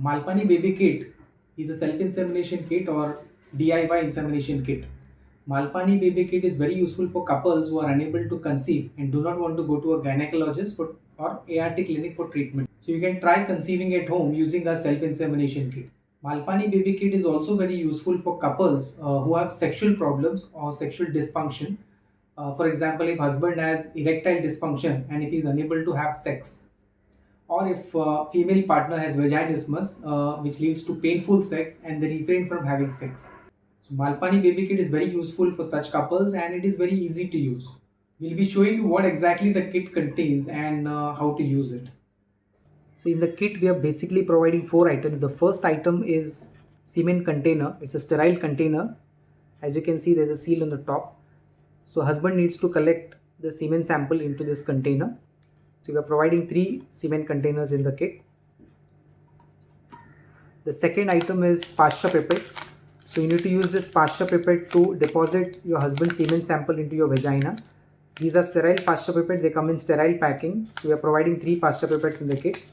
Malpani Baby Kit is a self-insemination kit or DIY insemination kit. Malpani Baby Kit is very useful for couples who are unable to conceive and do not want to go to a gynecologist or ART clinic for treatment. So you can try conceiving at home using a self-insemination kit. Malpani Baby Kit is also very useful for couples who have sexual problems or sexual dysfunction. For example, if husband has erectile dysfunction and if he is unable to have sex, or if female partner has vaginismus, which leads to painful sex and they refrain from having sex. So Malpani Baby Kit is very useful for such couples and it is very easy to use. We'll be showing you what exactly the kit contains and how to use it. So in the kit we are basically providing four items. The first item is semen container. It's a sterile container. As you can see, there's a seal on the top. So husband needs to collect the semen sample into this container. So we are providing 3 semen containers in the kit. The second item is pasture pipette. So you need to use this pasture pipette to deposit your husband's semen sample into your vagina. These are sterile pasture pipette. They come in sterile packing. So we are providing 3 pasture pipettes in the kit.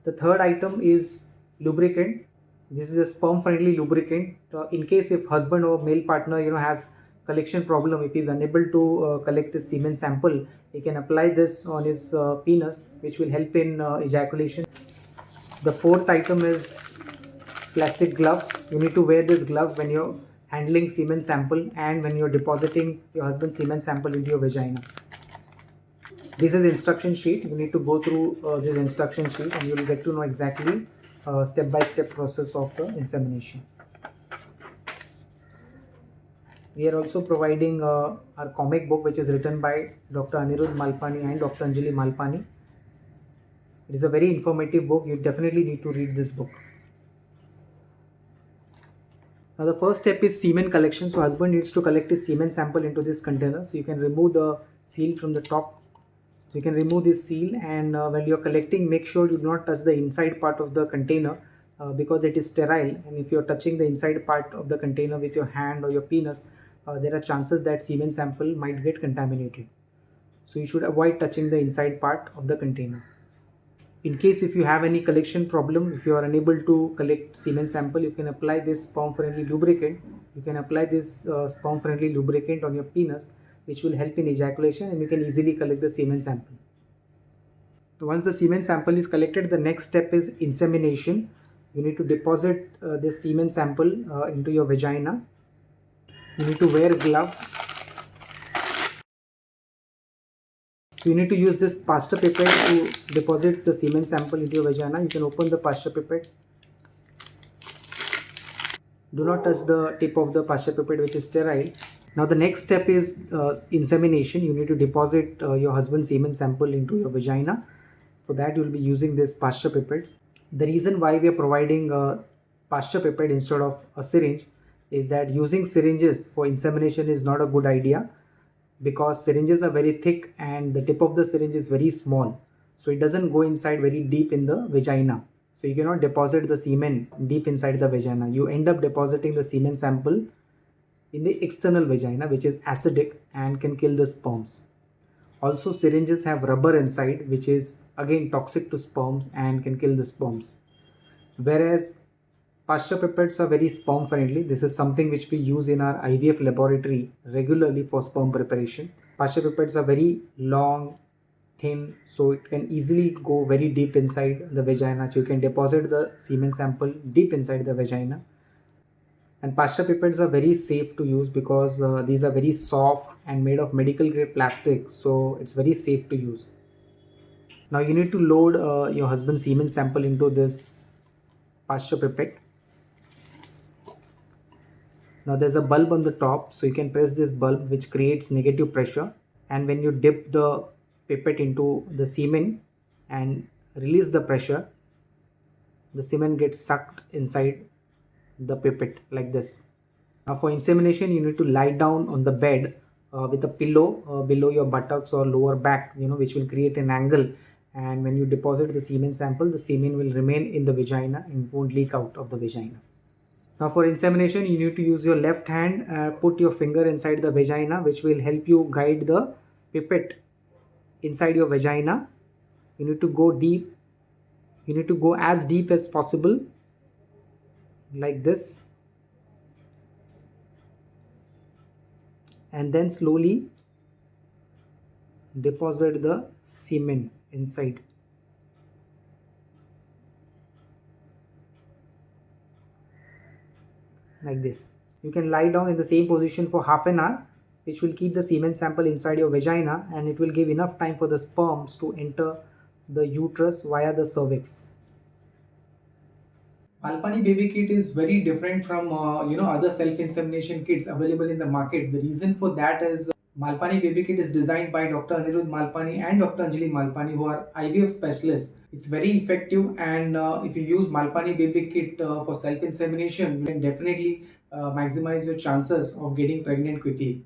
The third item is lubricant. This is a sperm friendly lubricant. In case if husband or male partner has collection problem, if he is unable to collect his semen sample, he can apply this on his penis, which will help in ejaculation. The fourth item is plastic gloves. You need to wear these gloves when you're handling semen sample and when you're depositing your husband's semen sample into your vagina. This is instruction sheet. You need to go through this instruction sheet and you will get to know exactly step-by-step process of the insemination. We are also providing our comic book, which is written by Dr. Aniruddha Malpani and Dr. Anjali Malpani. It is a very informative book. You definitely need to read this book. Now the first step is semen collection. So husband needs to collect his semen sample into this container. So you can remove the seal from the top. So you can remove this seal, and while you are collecting, make sure you do not touch the inside part of the container because it is sterile, and if you are touching the inside part of the container with your hand or your penis, there are chances that semen sample might get contaminated. So you should avoid touching the inside part of the container. In case if you have any collection problem, if you are unable to collect semen sample, you can apply this sperm friendly lubricant. You can apply this sperm friendly lubricant on your penis, which will help in ejaculation, and you can easily collect the semen sample. So once the semen sample is collected, the next step is insemination. You need to deposit this semen sample into your vagina. You need to wear gloves. So you need to use this pasture pipette to deposit the semen sample into your vagina. You can open the pasture pipette. Do not touch the tip of the pasture pipette, which is sterile. Now the next step is insemination. You need to deposit your husband's semen sample into your vagina. For that you will be using this pasture pipettes. The reason why we are providing a pasture pipette instead of a syringe is that using syringes for insemination is not a good idea, because syringes are very thick and the tip of the syringe is very small, so it doesn't go inside very deep in the vagina. So you cannot deposit the semen deep inside the vagina. You end up depositing the semen sample in the external vagina, which is acidic and can kill the sperms. Also, syringes have rubber inside, which is again toxic to sperms and can kill the sperms. Whereas pasture pipettes are very sperm friendly. This is something which we use in our IVF laboratory regularly for sperm preparation. Pasture pipettes are very long, thin, so it can easily go very deep inside the vagina. So you can deposit the semen sample deep inside the vagina. And pasture pipettes are very safe to use because these are very soft and made of medical grade plastic, so it's very safe to use. Now you need to load your husband's semen sample into this pasture pipette. Now there's a bulb on the top, so you can press this bulb, which creates negative pressure, and when you dip the pipette into the semen and release the pressure, the semen gets sucked inside the pipette like this. Now for insemination, you need to lie down on the bed with a pillow below your buttocks or lower back, which will create an angle, and when you deposit the semen sample, the semen will remain in the vagina and won't leak out of the vagina. Now for insemination, you need to use your left hand, put your finger inside the vagina, which will help you guide the pipette inside your vagina, You need to go deep. You need to go as deep as possible, like this, and then slowly deposit the semen inside, like this. You can lie down in the same position for half an hour, which will keep the semen sample inside your vagina, and it will give enough time for the sperms to enter the uterus via the cervix. Malpani Baby Kit is very different from other self-insemination kits available in the market. The reason for that is Malpani Baby Kit is designed by Dr. Aniruddha Malpani and Dr. Anjali Malpani, who are IVF specialists. It's very effective, and if you use Malpani Baby Kit for self-insemination, you can definitely maximize your chances of getting pregnant quickly.